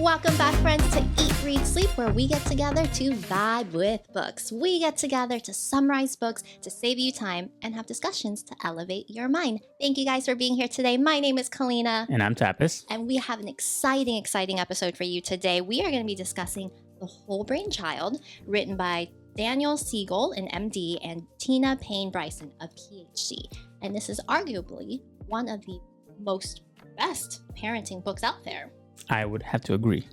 Welcome back, friends, to Eat, Read, Sleep, where we get together to vibe with books. We get together to summarize books, to save you time, and have discussions to elevate your mind. Thank you guys for being here today. My name is Kalina. And I'm Tapas. And we have an exciting episode for you today. We are going to be discussing The Whole Brain Child, written by Daniel Siegel, an MD, and Tina Payne Bryson, a PhD. And this is arguably one of the best parenting books out there. I would have to agree.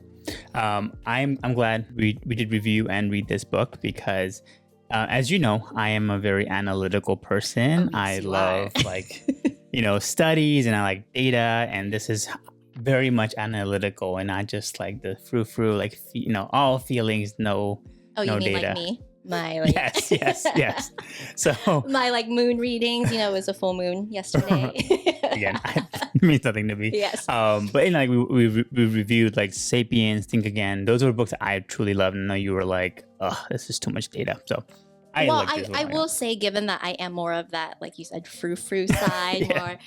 I'm glad we did review and read this book because, as you know, I am a very analytical person. I love studies, and I like data, and this is very much analytical and not just like the frou-frou, all feelings, no you mean data. Like me? Yes. So my moon readings, it was a full moon yesterday. Again, it means nothing to me. Yes. But we reviewed like Sapiens, Think Again. Those were books that I truly loved. And I know you were like, oh, this is too much data. So I will say, given that I am more of that, like you said, frou-frou side, more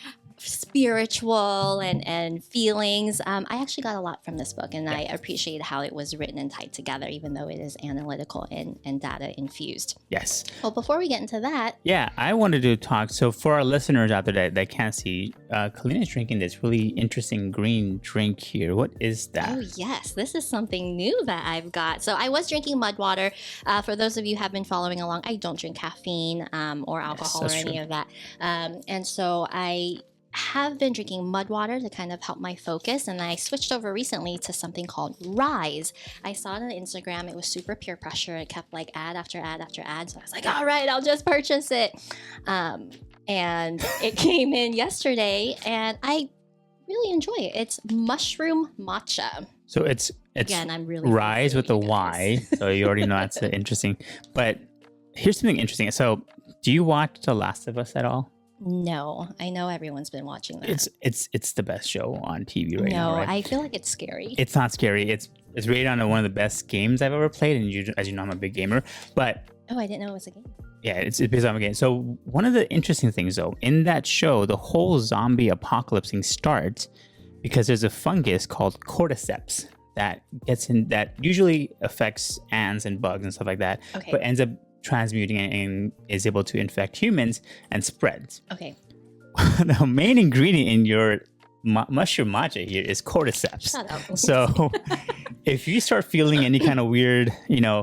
spiritual and feelings. I actually got a lot from this book, and I appreciate how it was written and tied together, even though it is analytical and data infused. Yes. Well, before we get into that, I wanted to talk. So for our listeners out there that can't see, Kalina's drinking this really interesting green drink here. What is that? Oh yes, this is something new that I've got. So I was drinking mud water. For those of you who have been following along, I don't drink caffeine or alcohol or any of that, and so I have been drinking mud water to kind of help my focus, and I switched over recently to something called Rise. I saw it on Instagram. It was super peer pressure. It kept like ad after ad after ad, so I was like, all right, I'll just purchase it. And it came in yesterday, and I really enjoy it. It's mushroom matcha. So it's again, I'm really Rise with a Y, so you already know that's interesting. But here's something interesting. So do you watch The Last of Us at all? No, I know everyone's been watching that. It's the best show on TV right now. No, right? I feel like it's scary. It's not scary. It's rated on one of the best games I've ever played, and as you know, I'm a big gamer. But I didn't know it was a game. Yeah, it's based on a game. So one of the interesting things, though, in that show, the whole zombie apocalypse thing starts because there's a fungus called cordyceps that usually affects ants and bugs and stuff like that, but ends up transmuting and is able to infect humans and spreads. Okay. The main ingredient in your mushroom matcha here is cordyceps. Shut up. So if you start feeling any kind of weird,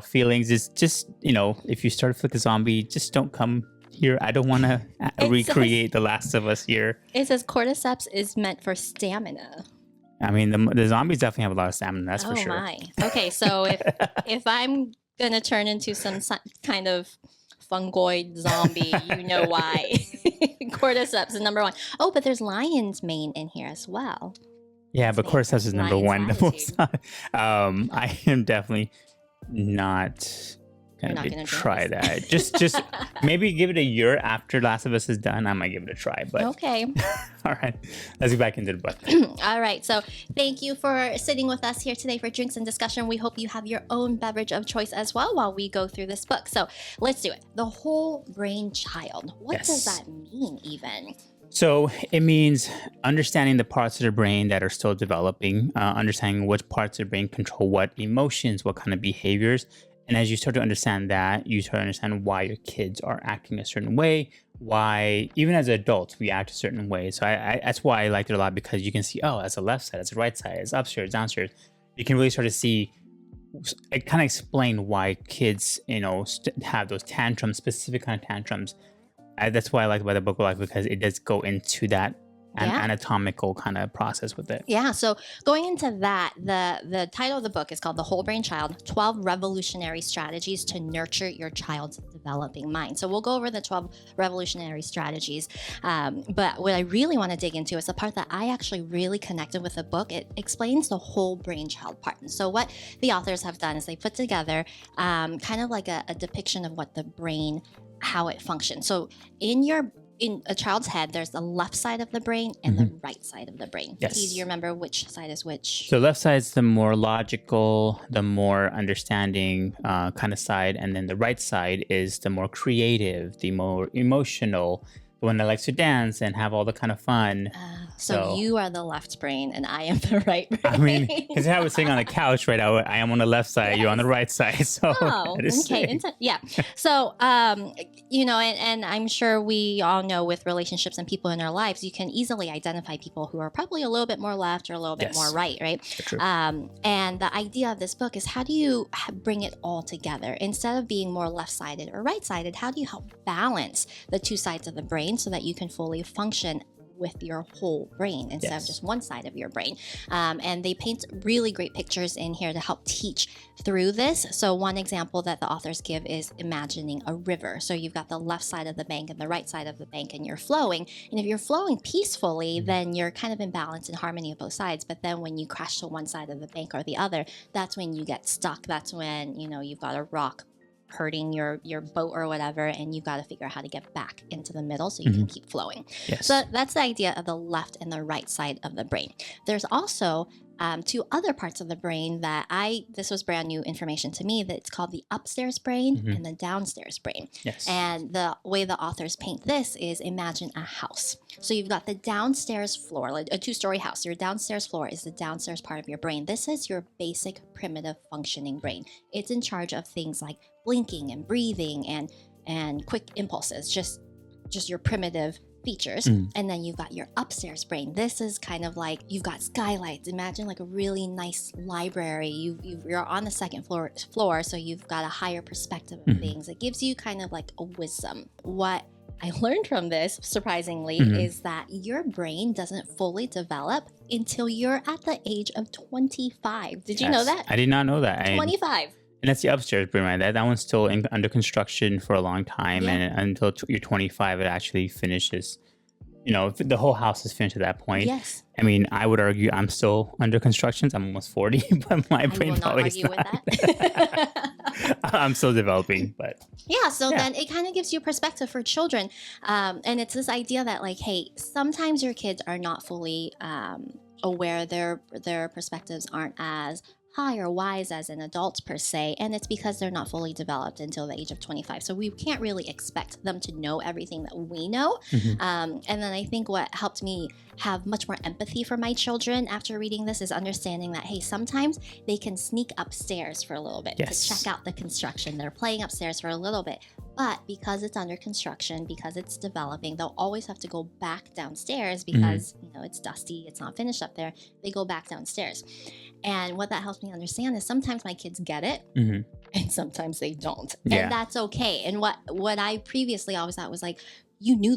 feelings, it's just, if you start to feel like a zombie, just don't come here. I don't want to recreate The Last of Us here. It says cordyceps is meant for stamina. I mean, the zombies definitely have a lot of stamina, that's for sure. Oh my. Okay, so if I'm gonna turn into some kind of fungoid zombie, you know why. Cordyceps is number one. Oh, but there's lion's mane in here as well. Yeah, but cordyceps is number one. I am definitely not gonna try that. Just maybe give it a year after Last of Us is done. I might give it a try. But okay. All right, let's get back into the book. All right, so thank you for sitting with us here today for drinks and discussion. We hope you have your own beverage of choice as well while we go through this book. So let's do it. The Whole Brain Child. What does that mean even? So it means understanding the parts of the brain that are still developing, understanding which parts of the brain control what emotions, what kind of behaviors. And as you start to understand that, you start to understand why your kids are acting a certain way, why even as adults we act a certain way. So I that's why I liked it a lot, because you can see, oh, that's the left side, that's the right side, it's upstairs, downstairs. You can really start to see, it kind of explain why kids, have those tantrums, specific kind of tantrums. That's why I like about the book, because it does go into that anatomical kind of process with it. Yeah, so going into that, the title of the book is called The Whole Brain Child, 12 Revolutionary Strategies to Nurture Your Child's Developing Mind. So we'll go over the 12 revolutionary strategies. But what I really want to dig into is the part that I actually really connected with the book. It explains the whole brain child part. And so what the authors have done is they put together kind of like a depiction of what the brain, how it functions. So in a child's head, there's the left side of the brain and the right side of the brain. Yes. It's easy to remember which side is which. So left side is the more logical, the more understanding kind of side. And then the right side is the more creative, the more emotional, the one that likes to dance and have all the kind of fun. So So you are the left brain and I am the right I mean, brain. because I was sitting on the couch, right? I am on the left side, you're on the Yes. right side. So Oh, that is okay. sick. Yeah. So, and I'm sure we all know with relationships and people in our lives, you can easily identify people who are probably a little bit more left or a little bit more Yes, right, right? for true. And the idea of this book is how do you bring it all together? Instead of being more left sided or right sided, how do you help balance the two sides of the brain so that you can fully function with your whole brain instead of Yes. just one side of your brain? And they paint really great pictures in here to help teach through this. So one example that the authors give is imagining a river. So you've got the left side of the bank and the right side of the bank, and you're flowing. And if you're flowing peacefully, then you're kind of in balance and harmony of both sides. But then when you crash to one side of the bank or the other, that's when you get stuck. That's when, you've got a rock hurting your boat or whatever, and you've got to figure out how to get back into the middle so you can keep flowing. Yes. So that's the idea of the left and the right side of the brain. There's also two other parts of the brain that this was brand new information to me, that it's called the upstairs brain and the downstairs brain. Yes. And the way the authors paint this is imagine a house. So you've got the downstairs floor, like a 2-story house. Your downstairs floor is the downstairs part of your brain. This is your basic primitive functioning brain. It's in charge of things like blinking and breathing and quick impulses, just your primitive features. And then you've got your upstairs brain. This is kind of like you've got skylights. Imagine like a really nice library. You're on the second floor, so you've got a higher perspective of things. It gives you kind of like a wisdom. What I learned from this, surprisingly, is that your brain doesn't fully develop until you're at the age of 25. Did you know that? I did not know that. 25. And that's the upstairs brain, right? That one's still under construction for a long time. Yeah. And until you're 25, it actually finishes. If the whole house is finished at that point. Yes. I mean, I would argue I'm still under construction. So I'm almost 40, but my brain will not probably argue is with not. that. I'm still developing, but So then it kind of gives you perspective for children. And it's this idea that like, hey, sometimes your kids are not fully aware, their perspectives aren't as high or wise as an adult per se, and it's because they're not fully developed until the age of 25. So we can't really expect them to know everything that we know. And then I think what helped me have much more empathy for my children after reading this is understanding that, hey, sometimes they can sneak upstairs for a little bit to check out the construction. They're playing upstairs for a little bit, but because it's under construction, because it's developing, they'll always have to go back downstairs because it's dusty, it's not finished up there. They go back downstairs. And what that helps me understand is sometimes my kids get it and sometimes they don't. And that's okay. And what I previously always thought was like, you knew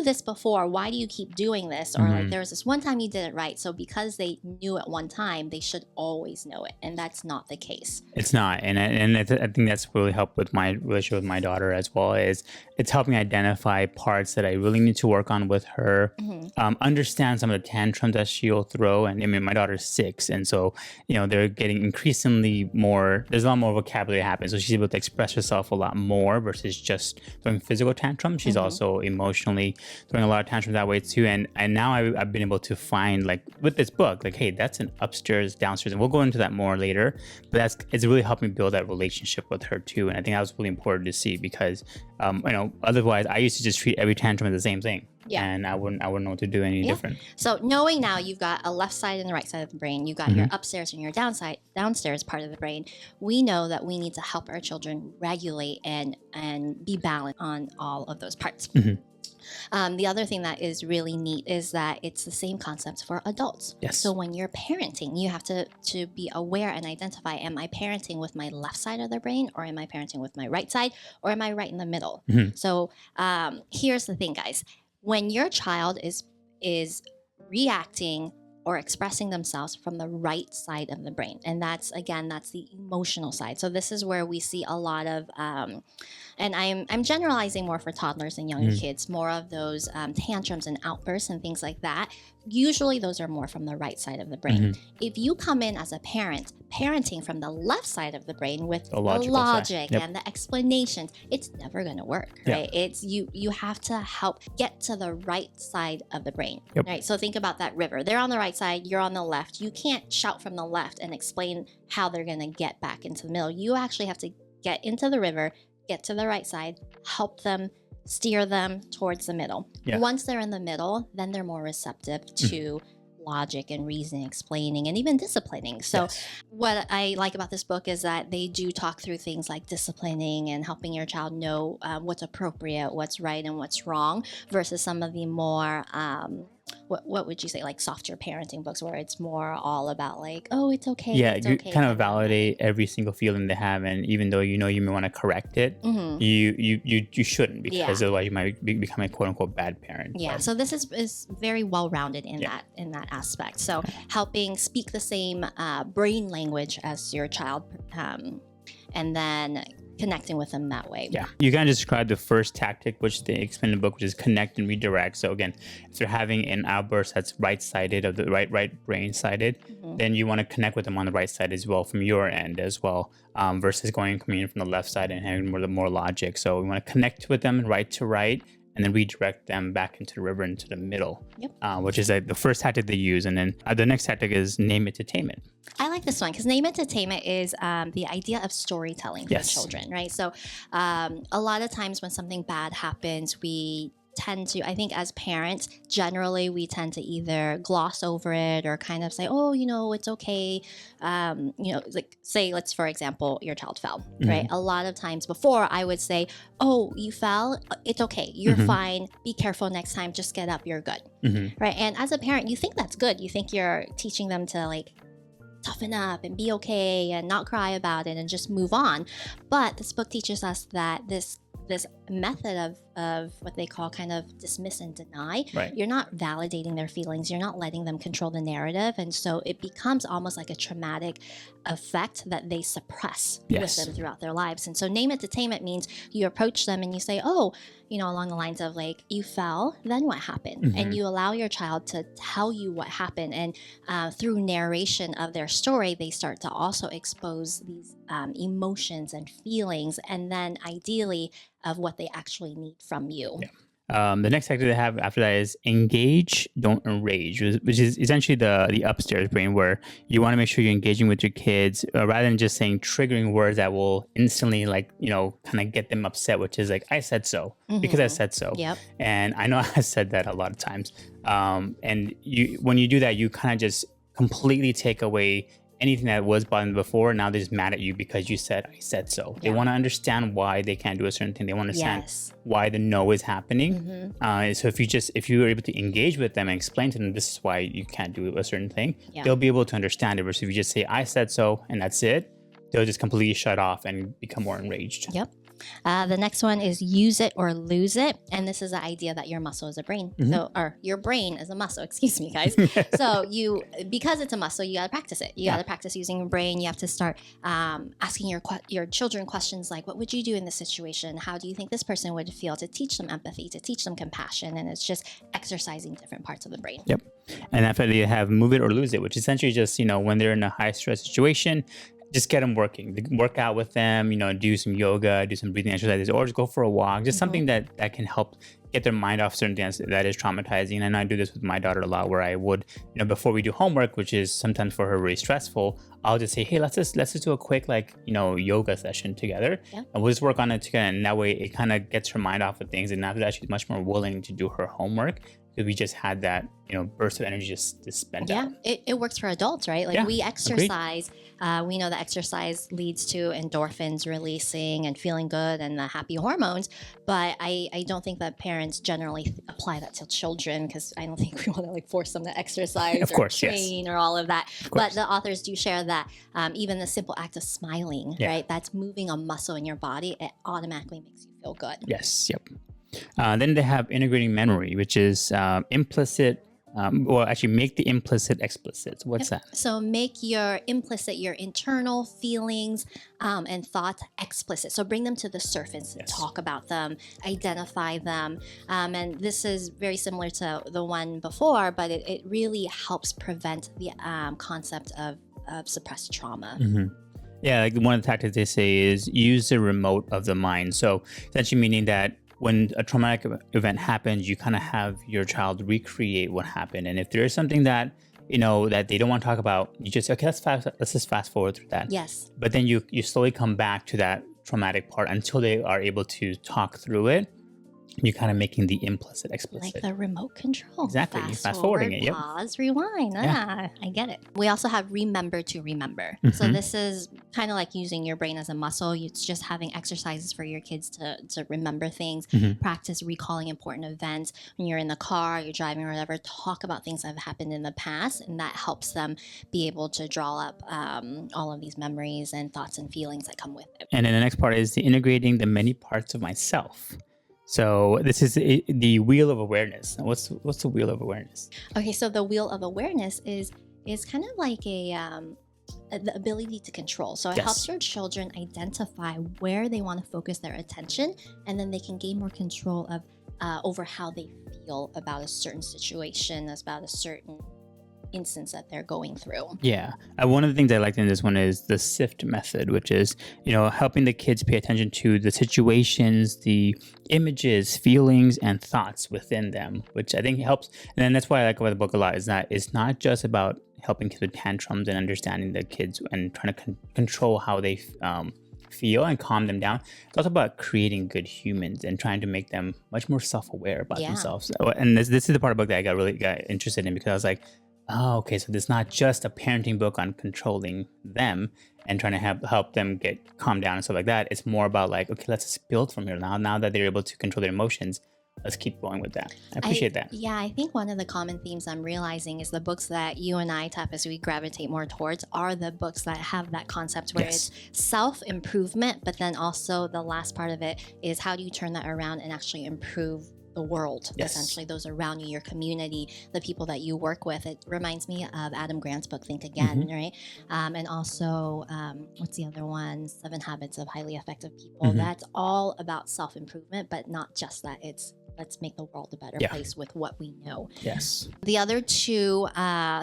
this before. Why do you keep doing this? Or like, there was this one time you did it right. So because they knew it one time, they should always know it. And that's not the case. It's not. And I think that's really helped with my relationship with my daughter as well. Is it's helped me identify parts that I really need to work on with her, understand some of the tantrums that she'll throw. And I mean, my daughter's 6. And so, they're getting increasingly more, there's a lot more vocabulary happening. So she's able to express herself a lot more versus just throwing physical tantrums. She's also emotionally throwing a lot of tantrums that way too. And now I've been able to find, like with this book, like, hey, that's an upstairs, downstairs. And we'll go into that more later. But it's really helped me build that relationship with her too. And I think that was really important to see because, otherwise I used to just treat every tantrum as the same thing. Yeah. And I wouldn't know what to do any different. So knowing now you've got a left side and the right side of the brain, you've got your upstairs and your downstairs part of the brain, we know that we need to help our children regulate and be balanced on all of those parts. The other thing that is really neat is that it's the same concept for adults. Yes. So when you're parenting, you have to be aware and identify, am I parenting with my left side of the brain, or am I parenting with my right side, or am I right in the middle? So here's the thing, guys. When your child is reacting or expressing themselves from the right side of the brain, and that's the emotional side. So this is where we see a lot of and I'm generalizing more for toddlers and younger kids, more of those tantrums and outbursts and things like that. Usually those are more from the right side of the brain. If you come in as a parent, parenting from the left side of the brain with the logic and the explanations, it's never going to work, right? It's you have to help get to the right side of the brain, right? So think about that river. They're on the right side, you're on the left. You can't shout from the left and explain how they're going to get back into the middle. You actually have to get into the river, get to the right side, help them steer them towards the middle. Yeah. Once they're in the middle, then they're more receptive to logic and reasoning, explaining, and even disciplining. So Yes. what I like about this book is that they do talk through things like disciplining and helping your child know what's appropriate, what's right, and what's wrong, versus some of the more what would you say, like softer parenting books where it's more all about like, oh, it's okay, Yeah, it's you okay. kind of but not right. validate every single feeling they have, and even though you know you may want to correct it, Mhm. you shouldn't, because Yeah. otherwise you might become a quote unquote bad parent. Yeah, But so this is very well rounded in Yeah. that aspect. So helping speak the same brain language as your child, and then connecting with them that way. yeah, you kind of describe the first tactic, which they explain in the book, which is connect and redirect. So again, if they're having an outburst that's right-sided, of the right brain sided, Mhm. then you want to connect with them on the right side as well, from your end as well, versus coming in from the left side and having more logic. So we want to connect with them right to right, and then redirect them back into the river, into the middle. Yep. Which is the first tactic they use. And then the next tactic is name it to tame it. I like this one because name it to tame it is the idea of storytelling for Yes. children, right? So a lot of times when something bad happens, we tend to, I think as parents, generally we tend to either gloss over it or kind of say, oh, it's okay. Like say, let's, for example, your child fell, right? A lot of times before I would say, oh, you fell, it's okay. You're Mhm. fine. Be careful next time. Just get up. You're good. Right. And as a parent, you think that's good. You think you're teaching them to like toughen up and be okay and not cry about it and just move on. But this book teaches us that this method of what they call kind of dismiss and deny, Right. you're not validating their feelings, you're not letting them control the narrative, and so it becomes almost like a traumatic effect that they suppress Yes. with them throughout their lives. And so name it to tame it means you approach them and you say, oh, along the lines of like, you fell, then what happened? And you allow your child to tell you what happened, and through narration of their story, they start to also expose these emotions and feelings, and then ideally of what they actually need from you. Yeah. The next tactic they have after that is engage, don't enrage, which is essentially the upstairs brain, where you want to make sure you're engaging with your kids rather than just saying triggering words that will instantly kind of get them upset, which is like, I said so, because I said so. Yep. And I know I said that a lot of times. And when you do that, you kind of just completely take away anything that was bothering them before. Now they're just mad at you because you said, I said so. They Yeah. want to understand why they can't do a certain thing. They want to understand Yes. why the no is happening. So if you were able to engage with them and explain to them, this is why you can't do a certain thing, Yeah. they'll be able to understand it. Versus if you just say, I said so, and that's it, they'll just completely shut off and become more enraged. Yep. The next one is use it or lose it. And this is the idea that your muscle is a brain. So, or your brain is a muscle, excuse me, guys. So because it's a muscle, you got to practice it. You got to practice using your brain. You have to start asking your children questions like, what would you do in this situation? How do you think this person would feel? To teach them empathy, to teach them compassion. And it's just exercising different parts of the brain. Yep. And after they have move it or lose it, which essentially just, when they're in a high stress situation, just get them working, work out with them, do some yoga, do some breathing exercises, or just go for a walk, just something that can help get their mind off certain things that is traumatizing. And I do this with my daughter a lot, where I would, before we do homework, which is sometimes for her really stressful, I'll just say, hey, let's just do a quick yoga session together, and we'll just work on it together. And that way it kind of gets her mind off of things. And after that, she's much more willing to do her homework, because we just had that burst of energy just spent out. It works for adults, right? Like we exercise. We know that exercise leads to endorphins releasing and feeling good and the happy hormones. But I don't think that parents generally apply that to children, because I don't think we want to force them to exercise Of course, or train or all of that. Of But course. the authors do share that even the simple act of smiling, right? That's moving a muscle in your body. It automatically makes you feel good. Yes. Yep. Then they have integrating memory, which is implicit. Actually, make the implicit explicit. What's that? So make your implicit, your internal feelings and thoughts explicit. So bring them to the surface, talk about them, identify them. And this is very similar to the one before, but it really helps prevent the concept of suppressed trauma. Yeah, like one of the tactics they say is use the remote of the mind. So essentially meaning that when a traumatic event happens, you kind of have your child recreate what happened. And if there is something that, that they don't want to talk about, you just, okay, let's just fast forward through that. Yes. But then you slowly come back to that traumatic part until they are able to talk through it. you're kind of making the implicit explicit. Like the remote control. Exactly. You're fast forwarding it. Yep. Pause, rewind. Yeah. I get it. We also have remember to remember. So Mhm. this is kind of like using your brain as a muscle. It's just having exercises for your kids to remember things, Mhm. practice recalling important events. When you're in the car, you're driving or whatever, talk about things that have happened in the past, and that helps them be able to draw up all of these memories and thoughts and feelings that come with it. And then the next part is the integrating the many parts of myself. So this is the wheel of awareness. What's the wheel of awareness? Okay, so the wheel of awareness is kind of like the ability to control. So it Yes. helps your children identify where they want to focus their attention, and then they can gain more control of over how they feel about a certain situation, about a certain instance that they're going through. Yeah. One of the things I liked in this one is the SIFT method, which is, helping the kids pay attention to the situations, the images, feelings, and thoughts within them, which I think helps. And then that's why I like about the book a lot is that it's not just about helping kids with tantrums and understanding the kids and trying to control how they feel and calm them down. It's also about creating good humans and trying to make them much more self-aware about themselves. And this is the part of the book that I really got interested in, because I was like, oh, okay, so this is not just a parenting book on controlling them and trying to help them get calmed down and stuff like that. It's more about like, okay, let's just build from here. Now that they're able to control their emotions, let's keep going with that. I appreciate that. Yeah, I think one of the common themes I'm realizing is the books that you and I, Tapas, we gravitate more towards are the books that have that concept where Yes. it's self-improvement, but then also the last part of it is how do you turn that around and actually improve the world, Yes. essentially those around you, your community, the people that you work with. It reminds me of Adam Grant's book, Think Again, right? And also, what's the other one? 7 Habits of Highly Effective People. Mhm. That's all about self-improvement, but not just that. It's let's make the world a better place with what we know. Yes. The other two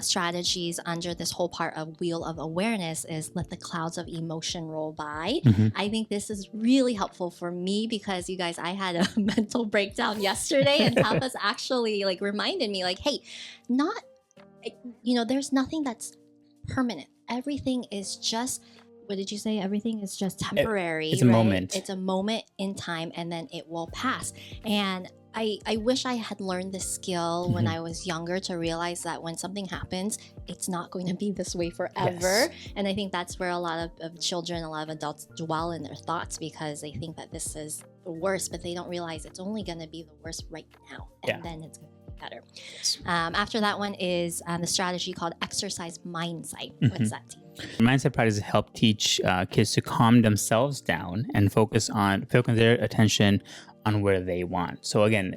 strategies under this whole part of Wheel of Awareness is let the clouds of emotion roll by. Mhm. I think this is really helpful for me because you guys, I had a mental breakdown yesterday and Tapas actually like reminded me like, hey, there's nothing that's permanent. Everything is just, what did you say? Everything is just temporary. It's a moment. It's a moment in time and then it will pass. And I wish I had learned this skill when I was younger to realize that when something happens, it's not going to be this way forever. Yes. And I think that's where a lot of children, a lot of adults dwell in their thoughts because they think that this is the worst, but they don't realize it's only going to be the worst right now. And then it's going to be better. Yes. After that one is the strategy called exercise mindsight. What's that to you? Mindset practices help teach kids to calm themselves down and focus their attention on where they want. So again,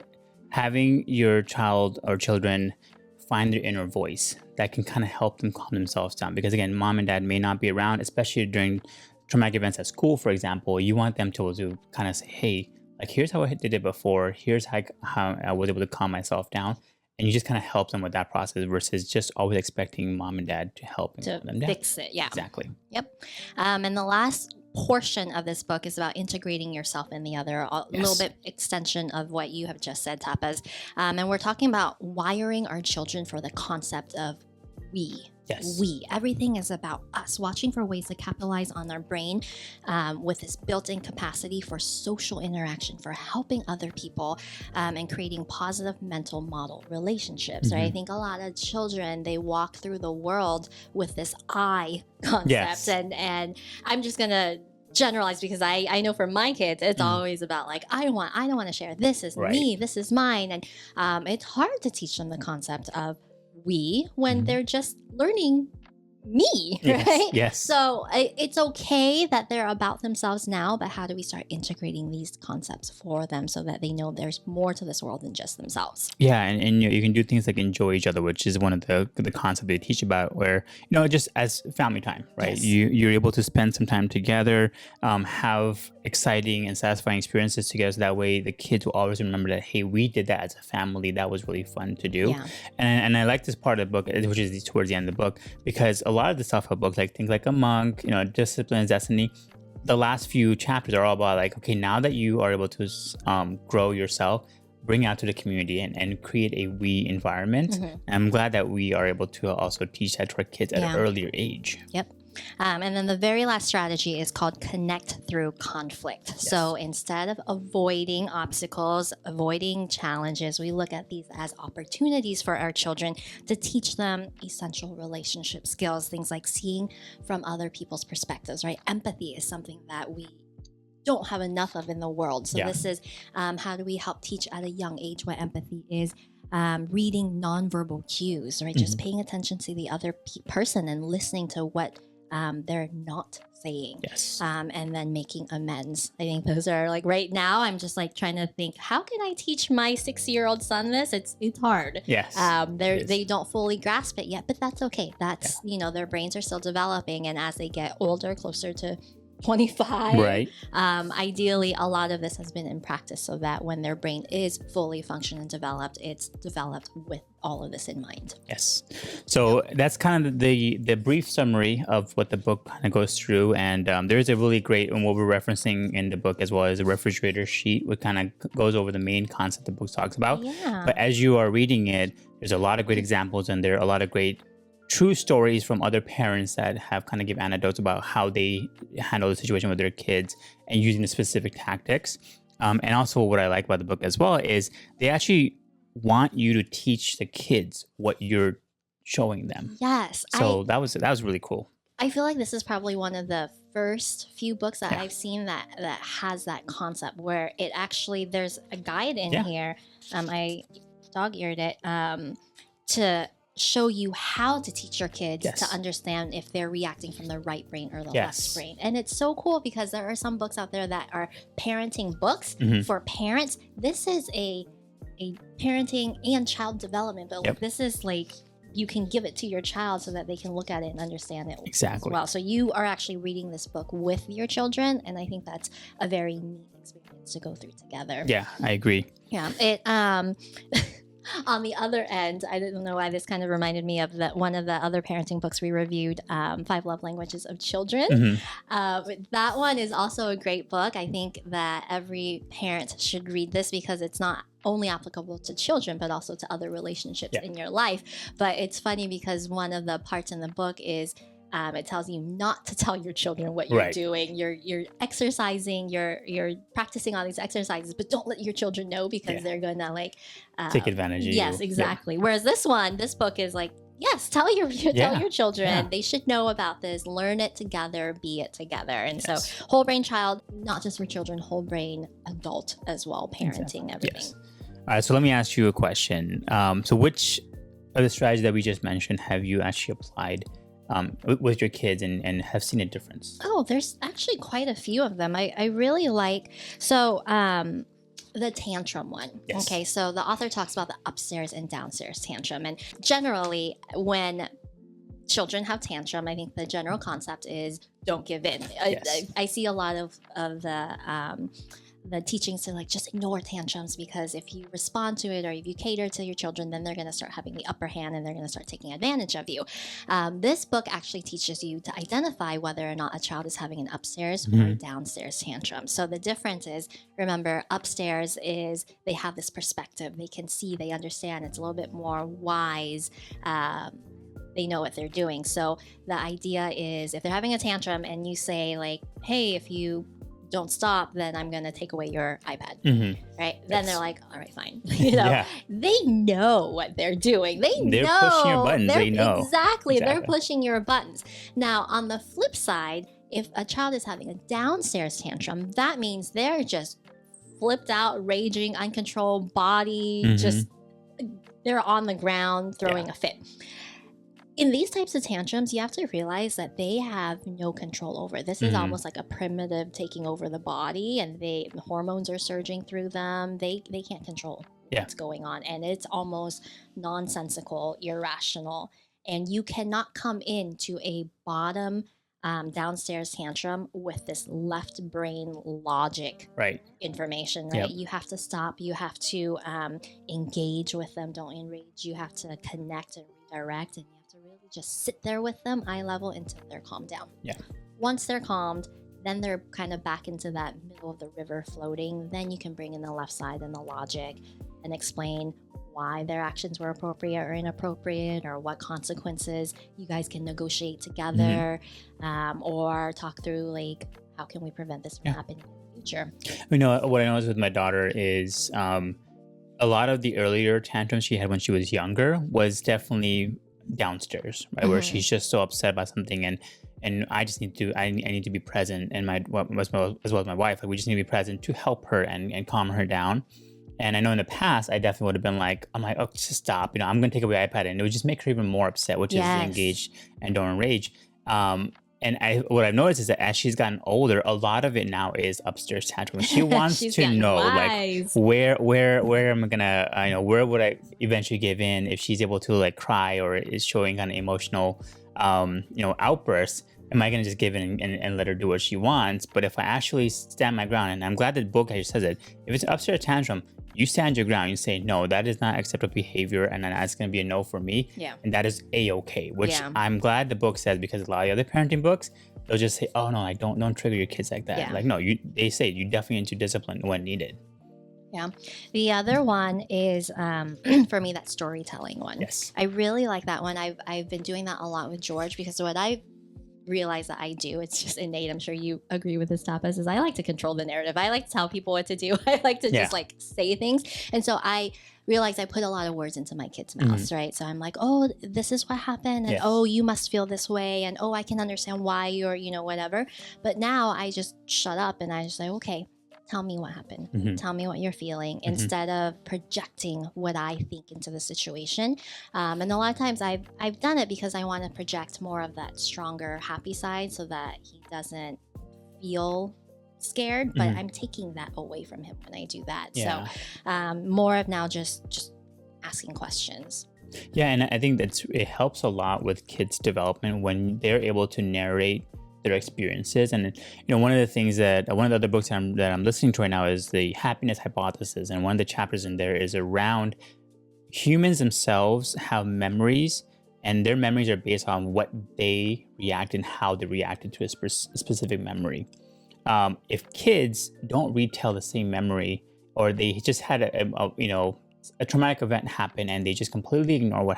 having your child or children find their inner voice that can kind of help them calm themselves down. Because again, mom and dad may not be around, especially during traumatic events at school, for example. You want them to kind of say, hey, like here's how I did it before. Here's how I was able to calm myself down. And you just kind of help them with that process versus just always expecting mom and dad to help and calm them down. Fix it. Yeah. Exactly. Yep. And the last portion of this book is about integrating yourself in the other, a little bit extension of what you have just said, Tapas. And we're talking about wiring our children for the concept of we. Yes. We. Everything is about us, watching for ways to capitalize on our brain with this built-in capacity for social interaction, for helping other people, and creating positive mental model relationships, right? I think a lot of children, they walk through the world with this I concept. And I'm just going to generalize because I know for my kids, it's always about like, I don't want to share. This is me. This is mine. And it's hard to teach them the concept of we when they're just learning me, right? Yes. So it's okay that they're about themselves now, but how do we start integrating these concepts for them so that they know there's more to this world than just themselves? Yeah, and you can do things like enjoy each other, which is one of the concepts they teach about, where just as family time, right? Yes. You're able to spend some time together, have exciting and satisfying experiences together. So that way, the kids will always remember that, hey, we did that as a family. That was really fun to do. Yeah. And I like this part of the book, which is towards the end of the book, because a lot of the self-help books, like things like A Monk, Discipline and Destiny, the last few chapters are all about like, okay, now that you are able to grow yourself, bring out to the community and create a we environment. And I'm glad that we are able to also teach that to our kids at an earlier age. Yep. And then the very last strategy is called connect through conflict. Yes. So instead of avoiding obstacles, avoiding challenges, we look at these as opportunities for our children to teach them essential relationship skills, things like seeing from other people's perspectives, right? Empathy is something that we don't have enough of in the world. So this is how do we help teach at a young age what empathy is? Reading nonverbal cues, right? Just paying attention to the other person and listening to what they're not saying. Yes. And then making amends. I think those are like right now I'm just like trying to think, how can I teach my 6-year-old son this? It's hard. Yes. They don't fully grasp it yet, but that's okay. That's their brains are still developing, and as they get older, closer to 25, right. Ideally a lot of this has been in practice so that when their brain is fully functioned and developed, it's developed with all of this in mind. Yes. So that's kind of the brief summary of what the book kind of goes through. And there's a really great, and what we're referencing in the book as well, as a refrigerator sheet, which kind of goes over the main concept the book talks about. Yeah. But as you are reading it, there's a lot of great examples, and there are a lot of great true stories from other parents that have kind of give anecdotes about how they handle the situation with their kids and using the specific tactics. And also what I like about the book as well is they actually want you to teach the kids what you're showing them. Yes. So that was really cool. I feel like this is probably one of the first few books that I've seen that has that concept where it actually, there's a guide in here. I dog-eared it to show you how to teach your kids to understand if they're reacting from the right brain or the left brain. And it's so cool because there are some books out there that are parenting books for parents. This is a parenting and child development book. This is like, you can give it to your child so that they can look at it and understand it exactly as well. So you are actually reading this book with your children, and I think that's a very neat experience to go through together. Yeah, I agree. Yeah, it on the other end, I don't know why this kind of reminded me of one of the other parenting books we reviewed, 5 Love Languages of Children. That one is also a great book. I think that every parent should read this because it's not only applicable to children, but also to other relationships in your life. But it's funny because one of the parts in the book is it tells you not to tell your children what you're doing. You're exercising, you're practicing all these exercises, but don't let your children know because they're gonna like take advantage of you. Yes, exactly. Whereas this book is like, yes, tell your children. They should know about this. Learn it together, be it together. And so whole brain child, not just for children, whole brain adult as well, parenting everything. All right, so let me ask you a question. So which of the strategies that we just mentioned have you actually applied with your kids and have seen a difference? Oh, there's actually quite a few of them. I really like, the tantrum one. Okay, so the author talks about the upstairs and downstairs tantrum. And generally, when children have tantrum, I think the general concept is don't give in. I see a lot of the teachings to like just ignore tantrums because if you respond to it or if you cater to your children, then they're going to start having the upper hand and they're going to start taking advantage of you. This book actually teaches you to identify whether or not a child is having an upstairs or a downstairs tantrum. So the difference is, remember, upstairs is they have this perspective. They can see, they understand. It's a little bit more wise. They know what they're doing. So the idea is if they're having a tantrum and you say like, hey, if you don't stop, then I'm going to take away your iPad. Right? Then they're like, all right, fine. They know what they're doing. They're pushing your buttons. They know. Exactly. They're pushing your buttons. Now, on the flip side, if a child is having a downstairs tantrum, that means they're just flipped out, raging, uncontrolled body, just they're on the ground throwing a fit. In these types of tantrums, you have to realize that they have no control over. This is almost like a primitive taking over the body, and the hormones are surging through them. They can't control what's going on, and it's almost nonsensical, irrational. And you cannot come into a bottom downstairs tantrum with this left brain logic information, right? You have to stop. You have to engage with them. Don't enrage. You have to connect and redirect, and you have to really just sit there with them eye level until they're calmed down. Once they're calmed, then they're kind of back into that middle of the river floating. Then you can bring in the left side and the logic and explain why their actions were appropriate or inappropriate, or what consequences you guys can negotiate together, or talk through like how can we prevent this from Yeah. happening in the future. What I noticed with my daughter is a lot of the earlier tantrums she had when she was younger was definitely downstairs, right? Where Mhm. she's just so upset about something, and I just need to I need to be present, and as well as my wife, like we just need to be present to help her and calm her down. And I know in the past, I definitely would have been like, I'm like, oh, just stop. I'm going to take away the iPad. And it would just make her even more upset, which is the Yes. engage and don't enrage. And what I've noticed is that as she's gotten older, a lot of it now is upstairs tantrum. She wants She's to getting know, like, wise. where am I gonna, where would I eventually give in if she's able to like cry or is showing kind of emotional, outbursts. Am I gonna just give in and let her do what she wants? But if I actually stand my ground, and I'm glad that the book actually says it, if it's upstairs tantrum, you stand your ground. You say no, that is not acceptable behavior, and then that's gonna be a no for me, Yeah. and that is a-okay. Which Yeah. I'm glad the book says, because a lot of the other parenting books, they'll just say, oh no, like don't trigger your kids like that. Yeah. Like no, they say you definitely need to discipline when needed. Yeah. The other one is for me that storytelling one. Yes. I really like that one. I've been doing that a lot with George because what I realize that I do, it's just innate. I'm sure you agree with this, Tapas, is I like to control the narrative. I like to tell people what to do. I like to Yeah. just like say things. And so I realized I put a lot of words into my kids' mouths, right? So I'm like, oh, this is what happened. And Yes. oh, you must feel this way. And oh, I can understand why you're, whatever. But now I just shut up and I just say, okay, tell me what happened. Mhm. Tell me what you're feeling instead of projecting what I think into the situation. And a lot of times I've done it because I want to project more of that stronger, happy side so that he doesn't feel scared. But Mhm. I'm taking that away from him when I do that. Yeah. So more of now just asking questions. Yeah, and I think it helps a lot with kids' development when they're able to narrate their experiences. And one of the things one of the other books that I'm listening to right now is the happiness hypothesis, and one of the chapters in there is around humans themselves have memories, and their memories are based on what they react and how they reacted to a specific memory. If kids don't retell the same memory, or they just had a traumatic event happen and they just completely ignore what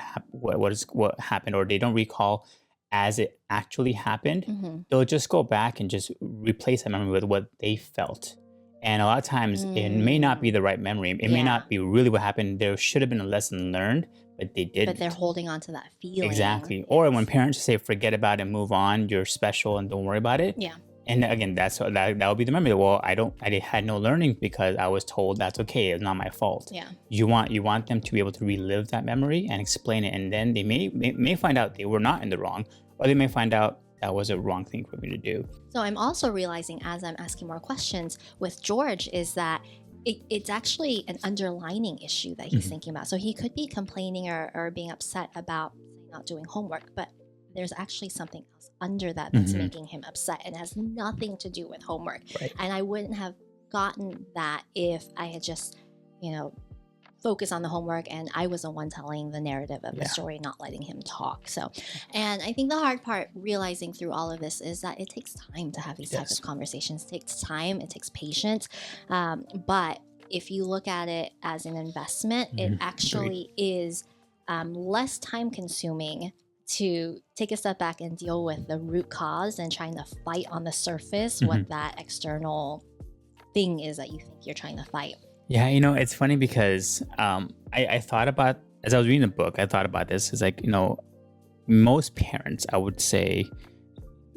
happened, or they don't recall as it actually happened, they'll just go back and just replace that memory with what they felt. And a lot of times it may not be the right memory. It may Yeah. not be really what happened. There should have been a lesson learned, but they didn't. But they're holding on to that feeling. Exactly. Or when parents say, forget about it, move on, you're special and don't worry about it. Yeah. And again, that would be the memory. Well, I had no learning because I was told that's okay. It's not my fault. Yeah. You want them to be able to relive that memory and explain it, and then they may find out they were not in the wrong, or they may find out that was a wrong thing for me to do. So I'm also realizing as I'm asking more questions with George is that it's actually an underlining issue that he's thinking about. So he could be complaining or being upset about not doing homework, but there's actually something else under that's making him upset and has nothing to do with homework. Right. And I wouldn't have gotten that if I had just, focus on the homework and I was the one telling the narrative of the story, not letting him talk. So, and I think the hard part realizing through all of this is that it takes time to have these types of conversations. It takes time, it takes patience. But if you look at it as an investment, it actually is less time consuming to take a step back and deal with the root cause and trying to fight on the surface what that external thing is that you think you're trying to fight. Yeah, it's funny because I thought about, as I was reading the book, I thought about this. It's like, most parents, I would say,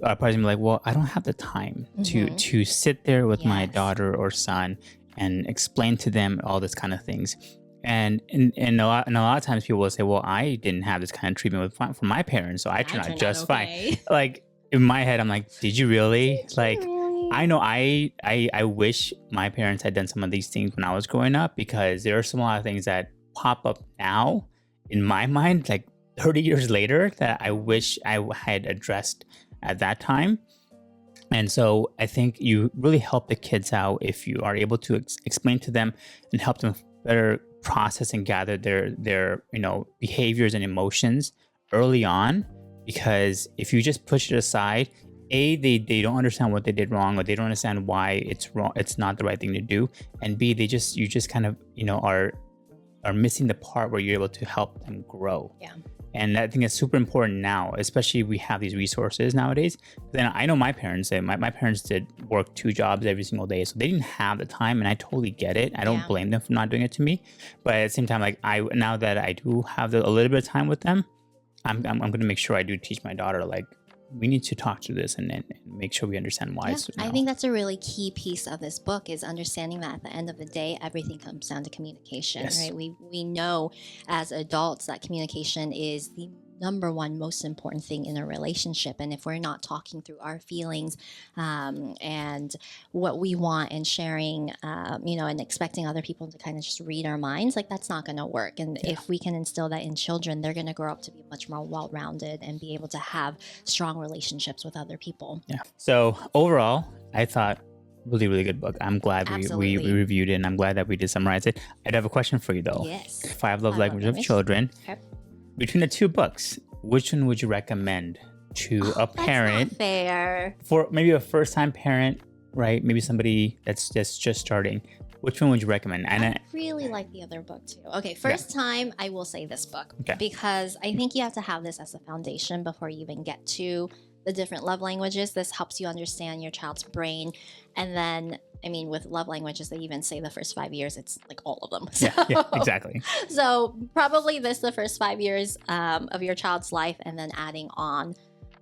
are probably like, well, I don't have the time to sit there with my daughter or son and explain to them all this kind of things. And a lot of times people will say, well, I didn't have this kind of treatment from my parents, so I turned out just fine. Like in my head, I'm like, did you really? I know I wish my parents had done some of these things when I was growing up, because there are a lot of things that pop up now in my mind, like 30 years later, that I wish I had addressed at that time. And so I think you really help the kids out if you are able to explain to them and help them better process and gather their behaviors and emotions early on. Because if you just push it aside, they don't understand what they did wrong, or they don't understand why it's wrong. It's not the right thing to do. And B, you just kind of, are are missing the part where you're able to help them grow. Yeah. And I think it's super important now, especially we have these resources nowadays. Then I know my parents, my parents did work 2 jobs every single day. So they didn't have the time, and I totally get it. I don't Yeah. blame them for not doing it to me. But at the same time, like now that I do have a little bit of time with them, I'm going to make sure I do teach my daughter, like, we need to talk through this and make sure we understand why. Yeah, So, I think that's a really key piece of this book is understanding that at the end of the day, everything comes down to communication, Yes. right? We know as adults that communication is the number one most important thing in a relationship. And if we're not talking through our feelings and what we want and sharing, and expecting other people to kind of just read our minds, like that's not going to work. And if we can instill that in children, they're going to grow up to be much more well-rounded and be able to have strong relationships with other people. Yeah. So overall, I thought really, really good book. I'm glad we reviewed it, and I'm glad that we did summarize it. I'd have a question for you though. Yes. 5 Love Languages of Children. Okay. Between the 2 books, which one would you recommend to a parent? That's not fair. For maybe a first-time parent, right? Maybe somebody that's just starting. Which one would you recommend? And I really like the other book too. Okay, first time, I will say this book because I think you have to have this as a foundation before you even get to the different love languages. This helps you understand your child's brain. And then, I mean, with love languages, they even say the first 5 years, it's like all of them. So, yeah, exactly. So probably the first 5 years of your child's life, and then adding on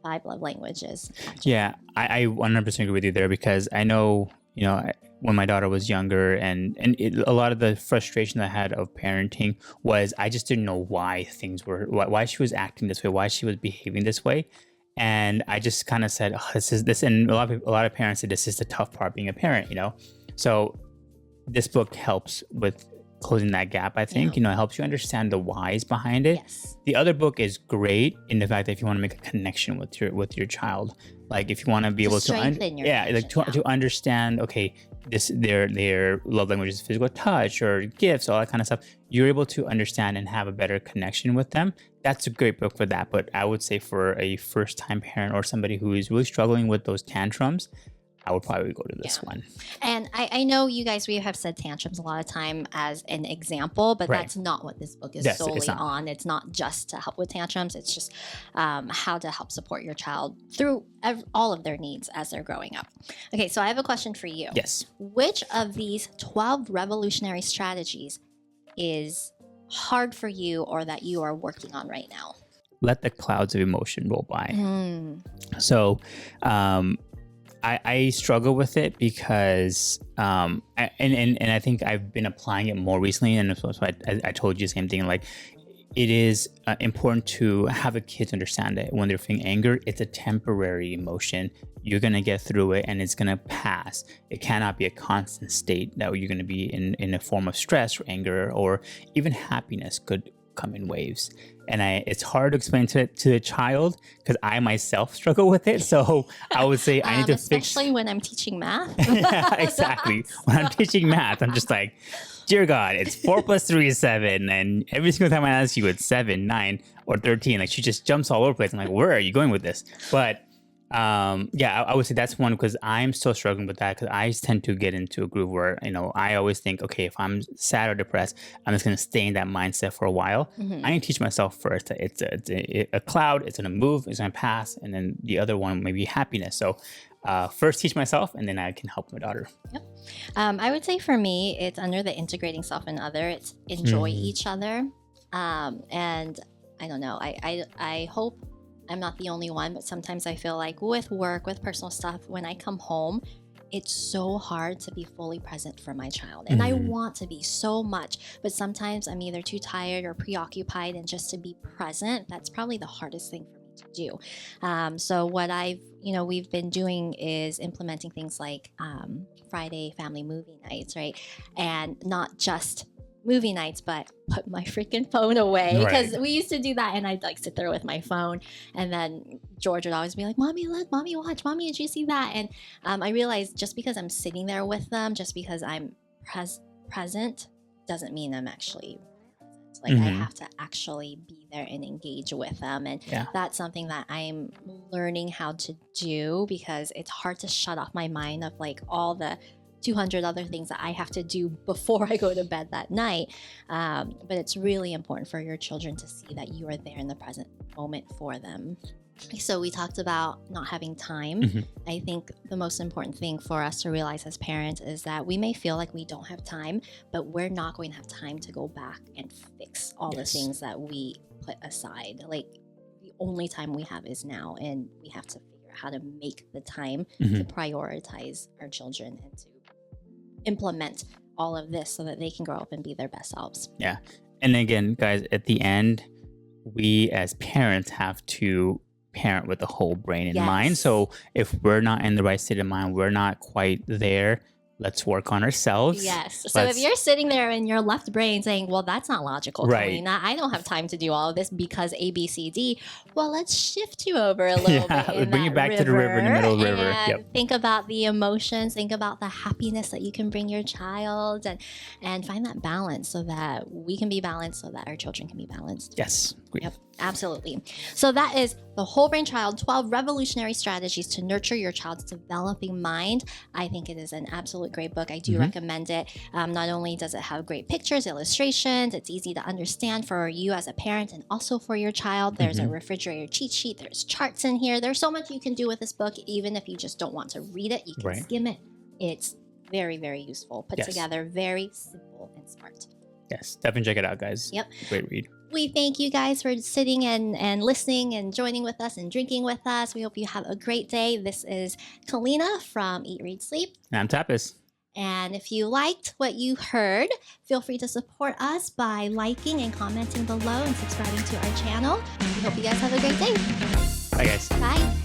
5 love languages. Yeah, I 100% agree with you there, because I know, when my daughter was younger, and a lot of the frustration I had of parenting was I just didn't know why why she was acting this way, why she was behaving this way. And I just kind of said, oh, this, and a lot of parents say this is the tough part being a parent, So this book helps with closing that gap, I think. It helps you understand the whys behind it. Yes. The other book is great in the fact that if you want to make a connection with your child, like if you want to be able to to understand, okay, their love language is physical touch or gifts, all that kind of stuff, you're able to understand and have a better connection with them. That's a great book for that. But I would say for a first-time parent or somebody who is really struggling with those tantrums, I would probably go to this one. And I know you guys, we have said tantrums a lot of time as an example, but that's not what this book is solely on. It's not just to help with tantrums. It's just how to help support your child through all of their needs as they're growing up. Okay, so I have a question for you. Yes. Which of these 12 revolutionary strategies is hard for you or that you are working on right now? Let the clouds of emotion roll by. So, I struggle with it because, and I think I've been applying it more recently, and so I told you the same thing. Like, it is important to have the kids understand that when they're feeling anger, it's a temporary emotion. You're gonna get through it, and it's gonna pass. It cannot be a constant state that you're gonna be in a form of stress or anger, or even happiness could come in waves. And it's hard to explain to a child because I myself struggle with it. So I would say I need to especially when I'm teaching math. Yeah, exactly. When I'm teaching math, I'm just like, dear God, it's 4 plus 3 is 7. And every single time I ask you, it's 7, 9, or 13. Like, she just jumps all over the place. I'm like, where are you going with this? But I would say that's one, because I'm still struggling with that, because I tend to get into a groove where, I always think, okay, if I'm sad or depressed, I'm just going to stay in that mindset for a while. I need to teach myself first that it's a cloud, it's going to move, it's going to pass, and then the other one may be happiness. So first teach myself, and then I can help my daughter. Yep. I would say for me, it's under the integrating self and other. It's enjoy each other. And I don't know, I hope I'm not the only one, but sometimes I feel like with work, with personal stuff, when I come home, it's so hard to be fully present for my child. And I want to be so much, but sometimes I'm either too tired or preoccupied, and just to be present, that's probably the hardest thing for me to do. So what we've been doing is implementing things like Friday family movie nights, right? And not just movie nights, but put my freaking phone away, because we used to do that, and I'd like sit there with my phone, and then George would always be like, mommy, let mommy watch, mommy, did you see that? And I realized just because I'm sitting there with them, just because I'm present, doesn't mean I'm actually present. Like, I have to actually be there and engage with them, and that's something that I'm learning how to do, because it's hard to shut off my mind of like all the 200 other things that I have to do before I go to bed that night. But it's really important for your children to see that you are there in the present moment for them. So we talked about not having time. I think the most important thing for us to realize as parents is that we may feel like we don't have time, but we're not going to have time to go back and fix all the things that we put aside. Like, the only time we have is now, and we have to figure out how to make the time to prioritize our children and to implement all of this so that they can grow up and be their best selves. Yeah. And again, guys, at the end, we as parents have to parent with the whole brain in mind. So if we're not in the right state of mind, we're not quite there, let's work on ourselves. Yes. So if you're sitting there in your left brain saying, well, that's not logical, Kalina. I don't have time to do all of this because A, B, C, D. Well, let's shift you over a little bit. Bring you back to the river, in the middle of the river. And think about the emotions, think about the happiness that you can bring your child, and find that balance so that we can be balanced, so that our children can be balanced. Yes. Yep, absolutely. So that is The Whole Brain Child, 12 Revolutionary Strategies to Nurture Your Child's Developing Mind. I think it is an absolute great book. I do recommend it. Not only does it have great pictures, illustrations, it's easy to understand for you as a parent and also for your child. There's a refrigerator cheat sheet. There's charts in here. There's so much you can do with this book. Even if you just don't want to read it, you can skim it. It's very, very useful. Put together, very simple and smart. Yes, definitely check it out, guys. Yep. Great read. We thank you guys for sitting and listening and joining with us and drinking with us. We hope you have a great day. This is Kalina from Eat, Read, Sleep. And I'm Tapas. And if you liked what you heard, feel free to support us by liking and commenting below and subscribing to our channel. We hope you guys have a great day. Bye, guys. Bye.